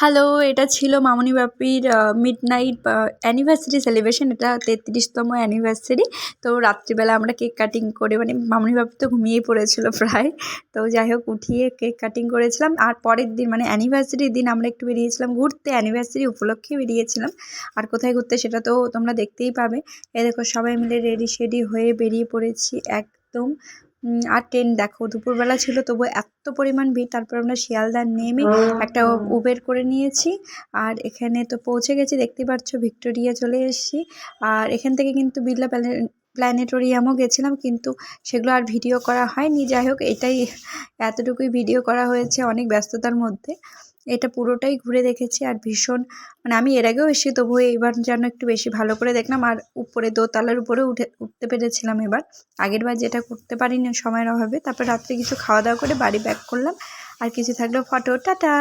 Hello, এটা ছিল মামুনি বাপির midnight anniversary celebration. এটা ৩৩তম অ্যানিভার্সারি। তো রাত্রিবেলা আমরা কেক কাটিং করে মানে মামুনি বাপি তো ঘুমিয়েই পড়েছিল প্রায়। তো যাই হোক উঠিয়ে কেক কাটিং করেছিলাম। আর পরের দিন মানে অ্যানিভার্সারির দিন আমরা একটু বেরিয়েছিলাম ঘুরতে, অ্যানিভার্সারি উপলক্ষে বেরিয়েছিলাম। আর কোথায় ঘুরতে সেটা তো তোমরা দেখতেই পাবে। এ দেখো সবাই মিলে রেডি শেডি হয়ে বেরিয়ে পড়েছি একদম। আর ট্রেন দেখো দুপুরবেলা ছিল তবু এত পরিমাণ ভিড়। তারপর আমরা শিয়ালদা নেমে একটা উবের করে নিয়েছি। আর এখানে তো পৌঁছে গেছি, দেখতেই পাচ্ছ ভিক্টোরিয়া চলে এসেছি। আর এখান থেকে কিন্তু বিড়লা প্ল্যানেটোরিয়ামও গেছিলাম, কিন্তু সেগুলো আর ভিডিও করা হয়নি। যাই হোক এটাই এতটুকুই ভিডিও করা হয়েছে অনেক ব্যস্ততার মধ্যে। এটা পুরোটাই ঘুরে দেখেছি আর ভীষণ মানে আমি এর আগেও এসেছি, তবুও এবার যেন একটু বেশি ভালো করে দেখলাম। আর উপরে দোতলার উপরে উঠতে পেরেছিলাম এবার, আগের বার যেটা করতে পারিনি সময়ের অভাবে। তারপর রাত্রে কিছু খাওয়া দাওয়া করে বাড়ি ব্যাক করলাম। আর কিছু থাকলেও ফটো, টাটা।